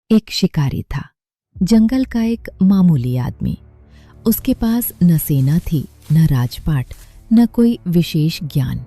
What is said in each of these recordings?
एक शिकारी था, जंगल का एक मामूली आदमी। उसके पास न सेना थी, न राजपाट, न कोई विशेष ज्ञान।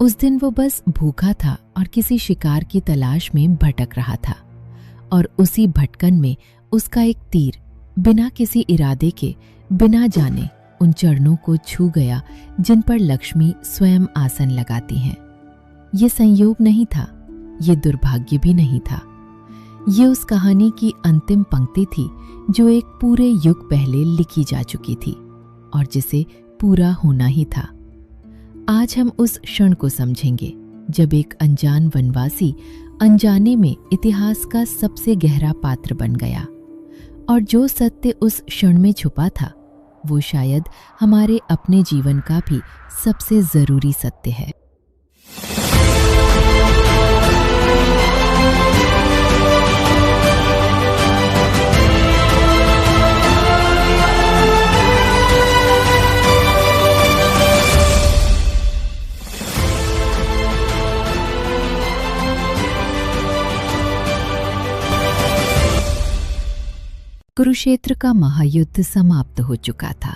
उस दिन वो बस भूखा था और किसी शिकार की तलाश में भटक रहा था। और उसी भटकन में उसका एक तीर बिना किसी इरादे के, बिना जाने उन चरणों को छू गया जिन पर लक्ष्मी स्वयं आसन लगाती हैं। ये संयोग नहीं था, ये दुर्भाग्य भी नहीं था। ये उस कहानी की अंतिम पंक्ति थी जो एक पूरे युग पहले लिखी जा चुकी थी और जिसे पूरा होना ही था। आज हम उस क्षण को समझेंगे जब एक अनजान वनवासी अनजाने में इतिहास का सबसे गहरा पात्र बन गया। और जो सत्य उस क्षण में छुपा था वो शायद हमारे अपने जीवन का भी सबसे जरूरी सत्य है। कुरुक्षेत्र का महायुद्ध समाप्त हो चुका था।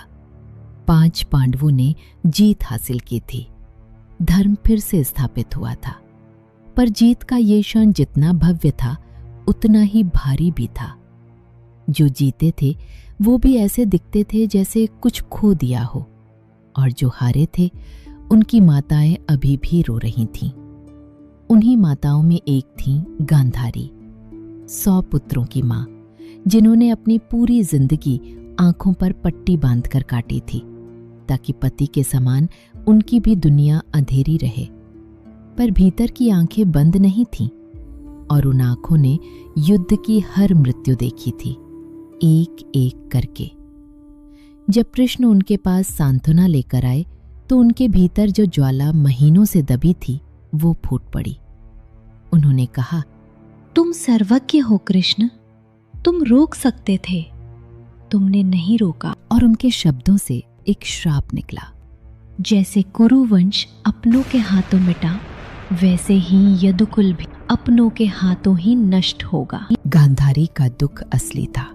5 पांडवों ने जीत हासिल की थी। धर्म फिर से स्थापित हुआ था। पर जीत का ये क्षण जितना भव्य था उतना ही भारी भी था। जो जीते थे वो भी ऐसे दिखते थे जैसे कुछ खो दिया हो, और जो हारे थे उनकी माताएं अभी भी रो रही थीं। उन्हीं माताओं में एक थी गांधारी, 100 पुत्रों की मां, जिन्होंने अपनी पूरी जिंदगी आंखों पर पट्टी बांधकर काटी थी ताकि पति के समान उनकी भी दुनिया अंधेरी रहे। पर भीतर की आंखें बंद नहीं थीं और उन आंखों ने युद्ध की हर मृत्यु देखी थी, एक एक करके। जब कृष्ण उनके पास सांत्वना लेकर आए तो उनके भीतर जो ज्वाला महीनों से दबी थी वो फूट पड़ी। उन्होंने कहा, तुम सर्वज्ञ हो कृष्ण, तुम रोक सकते थे, तुमने नहीं रोका। और उनके शब्दों से एक श्राप निकला। जैसे कुरुवंश अपनों के हाथों मिटा, वैसे ही यदुकुल भी अपनों के हाथों ही नष्ट होगा। गांधारी का दुख असली था,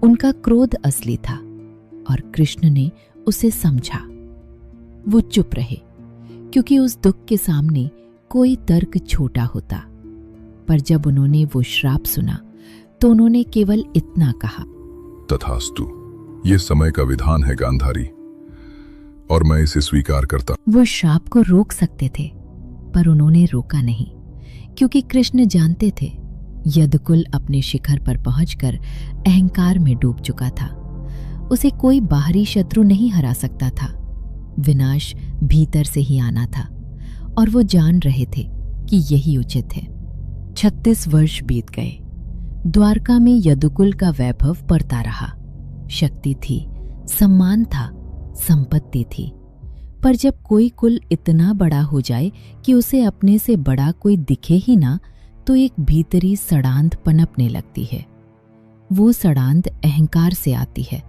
उनका क्रोध असली था, और कृष्ण ने उसे समझा। वो चुप रहे क्योंकि उस दुख के सामने कोई तर्क छोटा होता। पर जब उन्होंने वो श्राप सुना तो उन्होंने केवल इतना कहा, तथास्तु, ये समय का विधान है गांधारी, और मैं इसे स्वीकार करता। वो श्राप को रोक सकते थे पर उन्होंने रोका नहीं, क्योंकि कृष्ण जानते थे यदुकुल अपने शिखर पर पहुंचकर अहंकार में डूब चुका था। उसे कोई बाहरी शत्रु नहीं हरा सकता था। विनाश भीतर से ही आना था और वो जान रहे थे कि यही उचित है। 36 वर्ष बीत गए। द्वारका में यदुकुल का वैभव बढ़ता रहा। शक्ति थी, सम्मान था, संपत्ति थी। पर जब कोई कुल इतना बड़ा हो जाए कि उसे अपने से बड़ा कोई दिखे ही ना, तो एक भीतरी सड़ांध पनपने लगती है। वो सड़ांध अहंकार से आती है,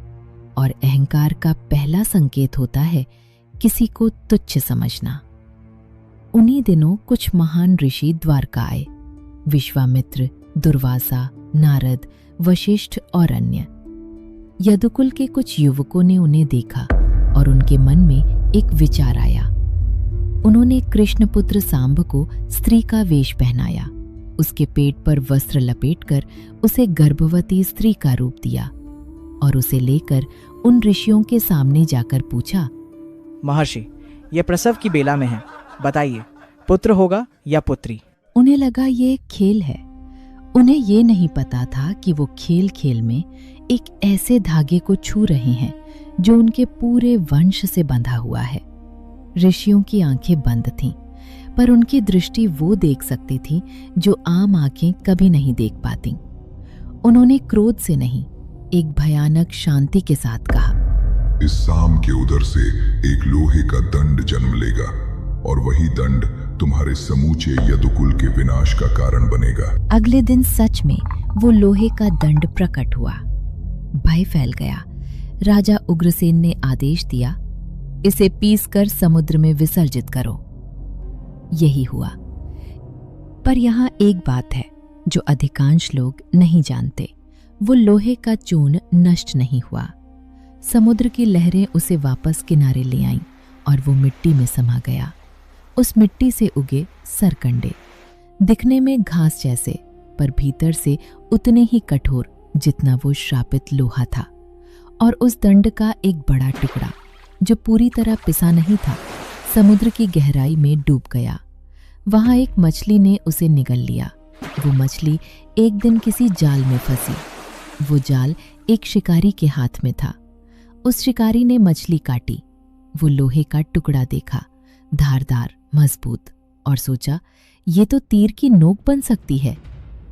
और अहंकार का पहला संकेत होता है किसी को तुच्छ समझना। उन्हीं दिनों कुछ महान ऋषि द्वारका आए। विश्वामित्र, दुर्वासा, नारद, वशिष्ठ और अन्य। यदुकुल के कुछ युवकों ने उन्हें देखा और उनके मन में एक विचार आया। उन्होंने कृष्णपुत्र सांब को स्त्री का वेश पहनाया, उसके पेट पर वस्त्र लपेटकर उसे गर्भवती स्त्री का रूप दिया और उसे लेकर उन ऋषियों के सामने जाकर पूछा, महर्षि, यह प्रसव की बेला में है, बताइए पुत्र होगा या पुत्री? उन्हें लगा ये एक खेल है। उन्हें ये नहीं पता था कि वो खेल खेल में एक ऐसे धागे को छू रहे हैं जो उनके पूरे वंश से बंधा हुआ है। ऋषियों की आंखें बंद थीं, पर उनकी दृष्टि वो देख सकती थी जो आम आंखें कभी नहीं देख पाती। उन्होंने क्रोध से नहीं, एक भयानक शांति के साथ कहा, इस साम के उदर से एक लोहे का दंड जन्म लेगा, और वही दंड तुम्हारे समूचे यदुकुल के विनाश का कारण बनेगा। अगले दिन सच में वो लोहे का दंड प्रकट हुआ। भय फैल गया। राजा उग्रसेन ने आदेश दिया, इसे पीसकर समुद्र में विसर्जित करो। यही हुआ। पर यहाँ एक बात है, जो अधिकांश लोग नहीं जानते। वो लोहे का चून नष्ट नहीं हुआ। समुद्र की लहरें उसे वापस किनारे ले आईं और वो मिट्टी में समा गया। उस मिट्टी से उगे सरकंडे, दिखने में घास जैसे, पर भीतर से उतने ही कठोर जितना वो श्रापित लोहा था। और उस दंड का एक बड़ा टुकड़ा, जो पूरी तरह पिसा नहीं था, समुद्र की गहराई में डूब गया। वहां एक मछली ने उसे निगल लिया। वो मछली एक दिन किसी जाल में फंसी। वो जाल एक शिकारी के हाथ में था। उस शिकारी ने मछली काटी। वो लोहे का टुकड़ा देखा, धारदार, मजबूत, और सोचा ये तो तीर की नोक बन सकती है।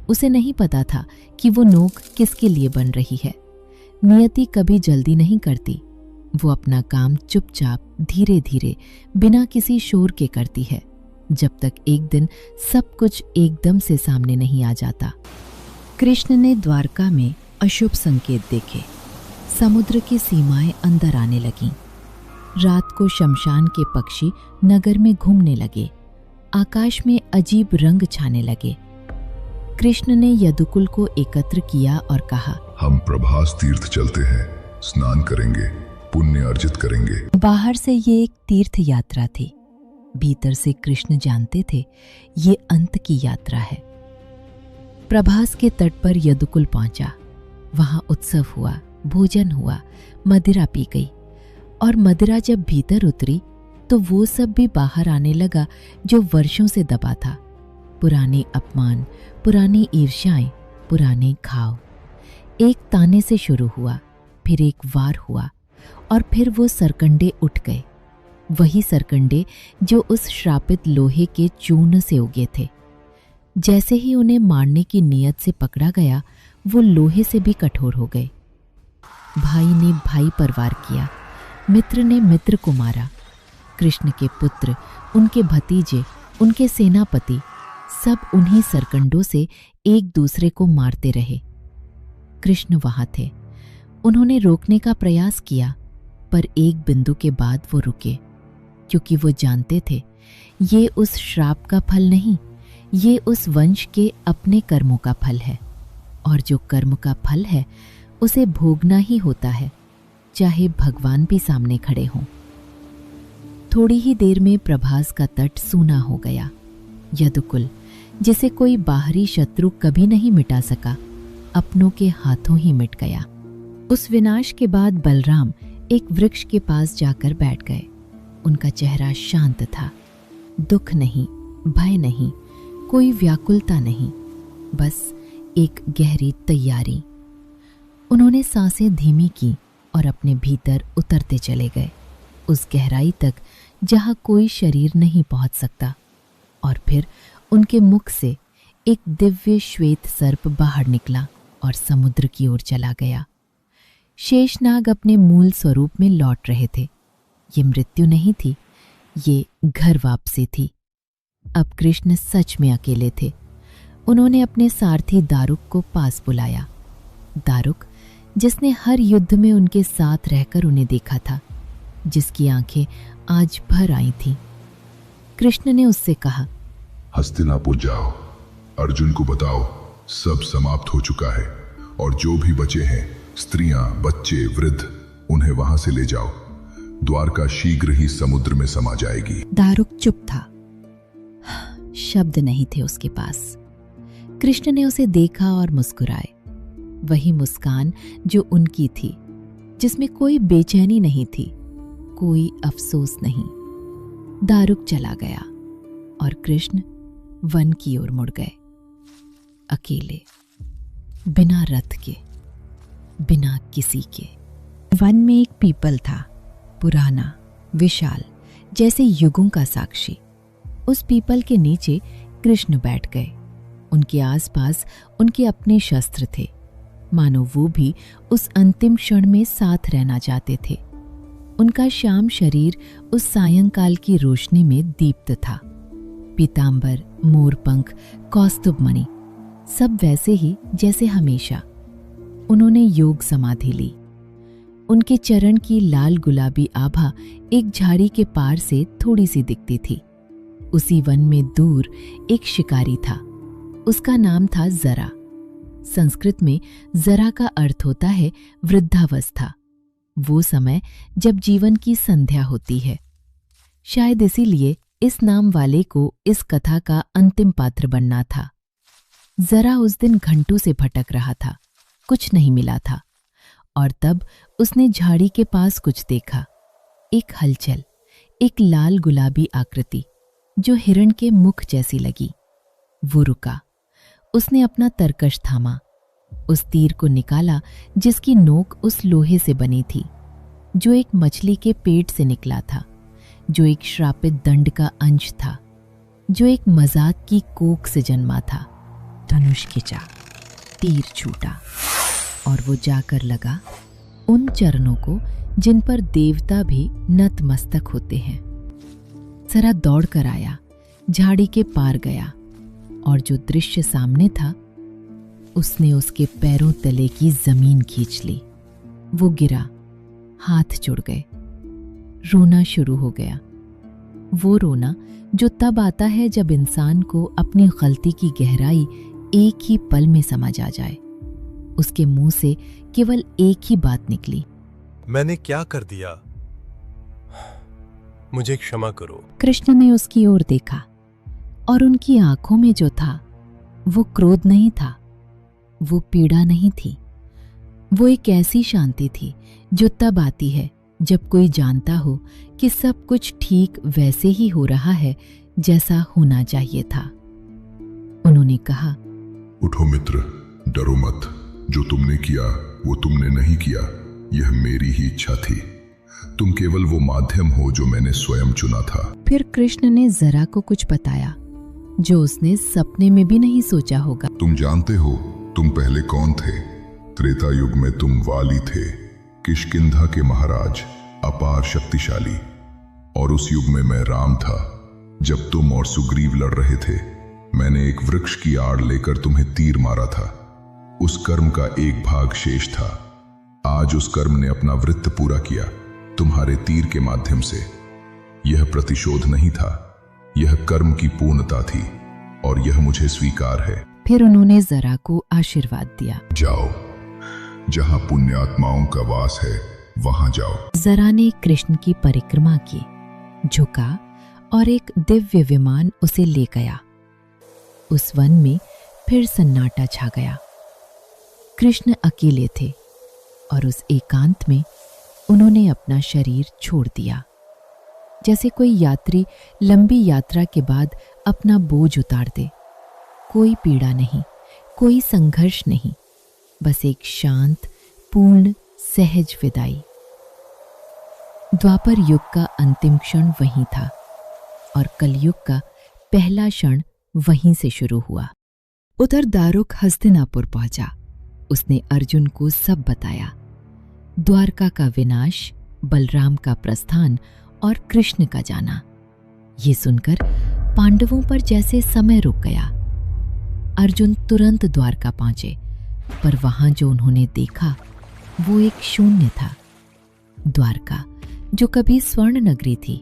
उसे नहीं पता था कि वो नोक किसके लिए बन रही है। नियति कभी जल्दी नहीं करती। वो अपना काम चुपचाप, धीरे धीरे, बिना किसी शोर के करती है, जब तक एक दिन सब कुछ एकदम से सामने नहीं आ जाता। कृष्ण ने द्वारका में अशुभ संकेत देखे। समुद्र की सीमाएं अंदर आने लगीं। रात को शमशान के पक्षी नगर में घूमने लगे। आकाश में अजीब रंग छाने लगे। कृष्ण ने यदुकुल को एकत्र किया और कहा, हम प्रभास तीर्थ चलते हैं, स्नान करेंगे, पुण्य अर्जित करेंगे। बाहर से ये एक तीर्थ यात्रा थी, भीतर से कृष्ण जानते थे ये अंत की यात्रा है। प्रभास के तट पर यदुकुल पहुंचा। वहां उत्सव हुआ, भोजन हुआ, मदिरा पी गई। और मदिरा जब भीतर उतरी तो वो सब भी बाहर आने लगा जो वर्षों से दबा था। पुराने अपमान, पुरानी ईर्ष्याएं, पुराने घाव। एक ताने से शुरू हुआ, फिर एक वार हुआ, और फिर वो सरकंडे उठ गए। वही सरकंडे जो उस श्रापित लोहे के चूर्ण से उगे थे। जैसे ही उन्हें मारने की नीयत से पकड़ा गया, वो लोहे से भी कठोर हो गए। भाई ने भाई पर वार किया, मित्र ने मित्र को मारा। कृष्ण के पुत्र, उनके भतीजे, उनके सेनापति, सब उन्हीं सरकंडों से एक दूसरे को मारते रहे। कृष्ण वहां थे। उन्होंने रोकने का प्रयास किया, पर एक बिंदु के बाद वो रुके, क्योंकि वो जानते थे ये उस श्राप का फल नहीं, ये उस वंश के अपने कर्मों का फल है। और जो कर्म का फल है उसे भोगना ही होता है, चाहे भगवान भी सामने खड़े हों। थोड़ी ही देर में प्रभास का तट सूना हो गया। यदुकुल, जिसे कोई बाहरी शत्रु कभी नहीं मिटा सका, अपनों के हाथों ही मिट गया। उस विनाश के बाद बलराम एक वृक्ष के पास जाकर बैठ गए। उनका चेहरा शांत था। दुख नहीं, भय नहीं, कोई व्याकुलता नहीं, बस एक गहरी तैयारी। उन्होंने सांसें धीमी की और अपने भीतर उतरते चले गए, उस गहराई तक जहां कोई शरीर नहीं पहुंच सकता। और फिर उनके मुख से एक दिव्य श्वेत सर्प बाहर निकला और समुद्र की ओर चला गया। शेषनाग अपने मूल स्वरूप में लौट रहे थे। ये मृत्यु नहीं थी, ये घर वापसी थी। अब कृष्ण सच में अकेले थे। उन्होंने अपने सारथी दारुक को पास बुलाया। दारुक, जिसने हर युद्ध में उनके साथ रहकर उन्हें देखा था, जिसकी आंखें आज भर आई थीं। कृष्ण ने उससे कहा, हस्तिनापुर जाओ, अर्जुन को बताओ सब समाप्त हो चुका है, और जो भी बचे हैं, स्त्रियां, बच्चे, वृद्ध, उन्हें वहां से ले जाओ। द्वारका शीघ्र ही समुद्र में समा जाएगी। दारुक चुप था। शब्द नहीं थे उसके पास। कृष्ण ने उसे देखा और मुस्कुराए। वही मुस्कान जो उनकी थी, जिसमें कोई बेचैनी नहीं थी, कोई अफसोस नहीं। दारुक चला गया और कृष्ण वन की ओर मुड़ गए, अकेले, बिना रथ के, बिना किसी के। वन में एक पीपल था, पुराना, विशाल, जैसे युगों का साक्षी। उस पीपल के नीचे कृष्ण बैठ गए। उनके आसपास उनके अपने शस्त्र थे, मानो वो भी उस अंतिम क्षण में साथ रहना चाहते थे। उनका श्याम शरीर उस सायंकाल की रोशनी में दीप्त था। पीतांबर, मोरपंख, कौस्तुभमणि, सब वैसे ही जैसे हमेशा। उन्होंने योग समाधि ली। उनके चरण की लाल गुलाबी आभा एक झाड़ी के पार से थोड़ी सी दिखती थी। उसी वन में दूर एक शिकारी था। उसका नाम था जरा। संस्कृत में जरा का अर्थ होता है वृद्धावस्था, वो समय जब जीवन की संध्या होती है। शायद इसीलिए इस नाम वाले को इस कथा का अंतिम पात्र बनना था। जरा उस दिन घंटों से भटक रहा था, कुछ नहीं मिला था, और तब उसने झाड़ी के पास कुछ देखा। एक हलचल, एक लाल गुलाबी आकृति जो हिरण के मुख जैसी लगी। वो रुका, उसने अपना तरकश थामा, उस तीर को निकाला जिसकी नोक उस लोहे से बनी थी जो एक मछली के पेट से निकला था, जो एक श्रापित दंड का अंश था, जो एक मजाक की कोख से जन्मा था। धनुष खिंचा, तीर छूटा और वो जाकर लगा उन चरणों को जिन पर देवता भी नतमस्तक होते हैं। जरा दौड़ कर आया, झाड़ी के पार गया, और जो दृश्य सामने था उसने उसके पैरों तले की जमीन खींच ली। वो गिरा, हाथ जुड़ गए, रोना शुरू हो गया। वो रोना जो तब आता है जब इंसान को अपनी गलती की गहराई एक ही पल में समझ आ जाए। उसके मुंह से केवल एक ही बात निकली, मैंने क्या कर दिया, मुझे क्षमा करो। कृष्ण ने उसकी ओर देखा और उनकी आंखों में जो था वो क्रोध नहीं था, वो पीड़ा नहीं थी, वो एक ऐसी शांति थी जो तब आती है जब कोई जानता हो कि सब कुछ ठीक वैसे ही हो रहा है जैसा होना चाहिए था। उन्होंने कहा, उठो मित्र, डरो मत। जो तुमने किया वो तुमने नहीं किया, यह मेरी ही इच्छा थी। तुम केवल वो माध्यम हो जो मैंने स्वयं चुना था। फिर कृष्ण ने जरा को कुछ बताया जो उसने सपने में भी नहीं सोचा होगा। तुम जानते हो तुम पहले कौन थे? त्रेता युग में तुम वाली थे, किष्किंधा के महाराज, अपार शक्तिशाली। और उस युग में मैं राम था। जब तुम और सुग्रीव लड़ रहे थे, मैंने एक वृक्ष की आड़ लेकर तुम्हें तीर मारा था। उस कर्म का एक भाग शेष था। आज उस कर्म ने अपना वृत्त पूरा किया तुम्हारे तीर के माध्यम से। यह प्रतिशोध नहीं था, यह कर्म की पूर्णता थी, और यह मुझे स्वीकार है। फिर उन्होंने जरा को आशीर्वाद दिया। जाओ, जहां पुण्यात्माओं का वास है वहां जाओ। जरा ने कृष्ण की परिक्रमा की, झुका और एक दिव्य विमान उसे ले गया। उस वन में फिर सन्नाटा छा गया। कृष्ण अकेले थे और उस एकांत में उन्होंने अपना शरीर छोड़ दिया, जैसे कोई यात्री लंबी यात्रा के बाद अपना बोझ उतार दे। कोई पीड़ा नहीं, कोई संघर्ष नहीं, बस एक शांत, पूर्ण, सहज विदाई। द्वापर युग का अंतिम क्षण वहीं था और कलयुग का पहला क्षण वहीं से शुरू हुआ। उधर दारुक हस्तिनापुर पहुंचा। उसने अर्जुन को सब बताया, द्वारका का विनाश, बलराम का प्रस्थान और कृष्ण का जाना। ये सुनकर पांडवों पर जैसे समय रुक गया। अर्जुन तुरंत द्वारका पहुंचे, पर वहां जो उन्होंने देखा वो एक शून्य था। द्वारका जो कभी स्वर्ण नगरी थी,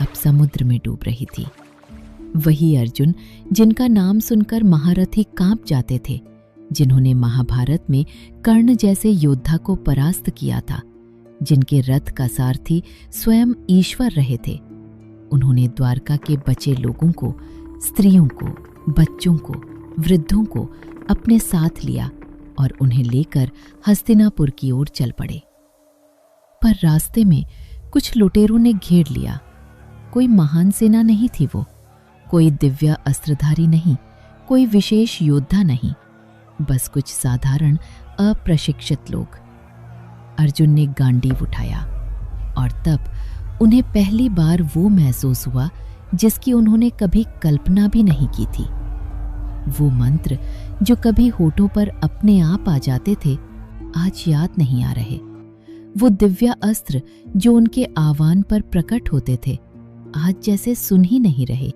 अब समुद्र में डूब रही थी। वही अर्जुन जिनका नाम सुनकर महारथी कांप जाते थे, जिन्होंने महाभारत में कर्ण जैसे योद्धा को परास्त किया था, जिनके रथ का सारथी स्वयं ईश्वर रहे थे। उन्होंने द्वारका के बचे लोगों को, स्त्रियों को, बच्चों को, वृद्धों को अपने साथ लिया और उन्हें लेकर हस्तिनापुर की ओर चल पड़े। पर रास्ते में कुछ लुटेरों ने घेर लिया। कोई महान सेना नहीं थी वो, कोई दिव्य अस्त्रधारी नहीं, कोई विशेष योद्धा नहीं, बस कुछ साधारण अप्रशिक्षित लोग। अर्जुन ने गांडीव उठाया और तब उन्हें पहली बार वो महसूस हुआ जिसकी उन्होंने कभी कल्पना भी नहीं की थी। वो मंत्र जो कभी होठों पर अपने आप आ जाते थे, आज याद नहीं आ रहे। वो दिव्य अस्त्र जो उनके आह्वान पर प्रकट होते थे, आज जैसे सुन ही नहीं रहे।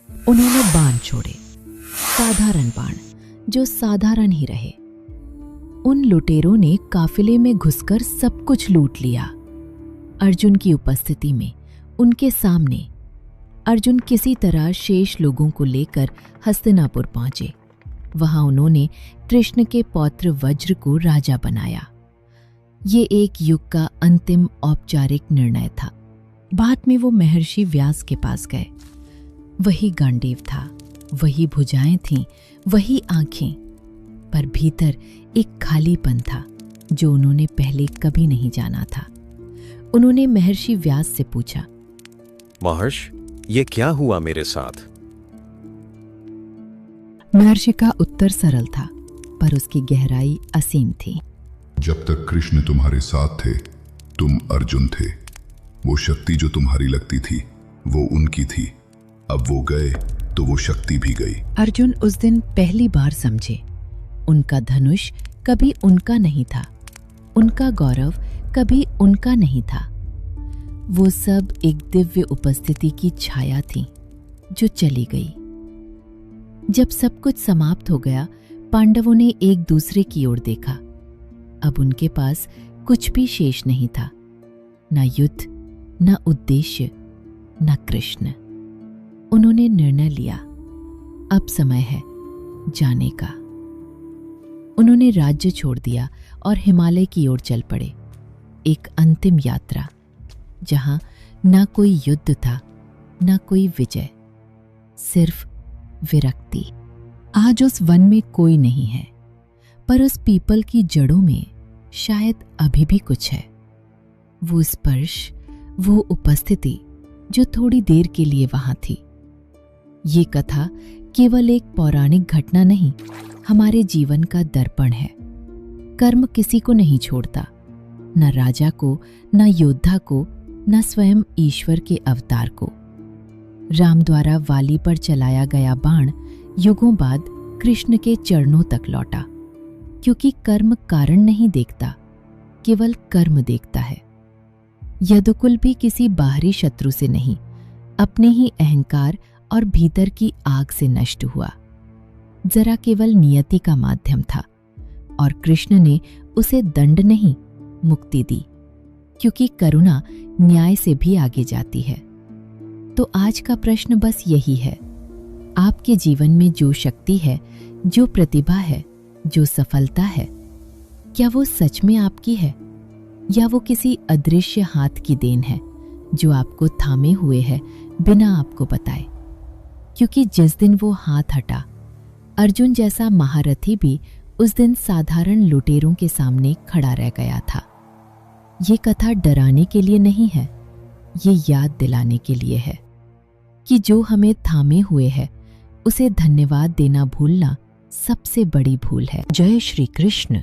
उन्होंने बाण छोड़े, साधारण बाण जो साधारण ही रहे। उन लुटेरों ने काफिले में घुसकर सब कुछ लूट लिया। अर्जुन की उपस्थिति में, उनके सामने, अर्जुन किसी तरह शेष लोगों को लेकर हस्तिनापुर पहुंचे। वहां उन्होंने कृष्ण के पौत्र वज्र को राजा बनाया। ये एक युग का अंतिम औपचारिक निर्णय था। बाद में वो महर्षि व्यास के पास गए। वही गांडीव था, वही भुजाएं थीं, वही आंखें, पर भीतर एक खालीपन था जो उन्होंने पहले कभी नहीं जाना था। उन्होंने महर्षि व्यास से पूछा, महर्ष, ये क्या हुआ मेरे साथ? महर्षि का उत्तर सरल था, पर उसकी गहराई असीम थी। जब तक कृष्ण तुम्हारे साथ थे, तुम अर्जुन थे। वो शक्ति जो तुम्हारी लगती थी, वो उनकी थी। अब वो गए तो वो शक्ति भी गई। अर्जुन उस दिन पहली बार समझे, उनका धनुष कभी उनका नहीं था, उनका गौरव कभी उनका नहीं था। वो सब एक दिव्य उपस्थिति की छाया थी जो चली गई। जब सब कुछ समाप्त हो गया, पांडवों ने एक दूसरे की ओर देखा। अब उनके पास कुछ भी शेष नहीं था, न युद्ध, न उद्देश्य, न कृष्ण। उन्होंने निर्णय लिया, अब समय है जाने का। उन्होंने राज्य छोड़ दिया और हिमालय की ओर चल पड़े। एक अंतिम यात्रा जहां ना कोई युद्ध था, ना कोई विजय, सिर्फ विरक्ति। आज उस वन में कोई नहीं है, पर उस पीपल की जड़ों में शायद अभी भी कुछ है। वो स्पर्श, वो उपस्थिति जो थोड़ी देर के लिए वहां थी। ये कथा केवल एक पौराणिक घटना नहीं, हमारे जीवन का दर्पण है। कर्म किसी को नहीं छोड़ता, न राजा को, न योद्धा को, न स्वयं ईश्वर के अवतार को। राम द्वारा वाली पर चलाया गया बाण युगों बाद कृष्ण के चरणों तक लौटा, क्योंकि कर्म कारण नहीं देखता, केवल कर्म देखता है। यदुकुल भी किसी बाहरी शत्रु से नहीं, अपने ही अहंकार और भीतर की आग से नष्ट हुआ। जरा केवल नियति का माध्यम था, और कृष्ण ने उसे दंड नहीं, मुक्ति दी, क्योंकि करुणा न्याय से भी आगे जाती है। तो आज का प्रश्न बस यही है, आपके जीवन में जो शक्ति है, जो प्रतिभा है, जो सफलता है, क्या वो सच में आपकी है, या वो किसी अदृश्य हाथ की देन है जो आपको थामे हुए है बिना आपको बताए? क्योंकि जिस दिन वो हाथ हटा, अर्जुन जैसा महारथी भी उस दिन साधारण लुटेरों के सामने खड़ा रह गया था। ये कथा डराने के लिए नहीं है, ये याद दिलाने के लिए है कि जो हमें थामे हुए है उसे धन्यवाद देना भूलना सबसे बड़ी भूल है। जय श्री कृष्ण।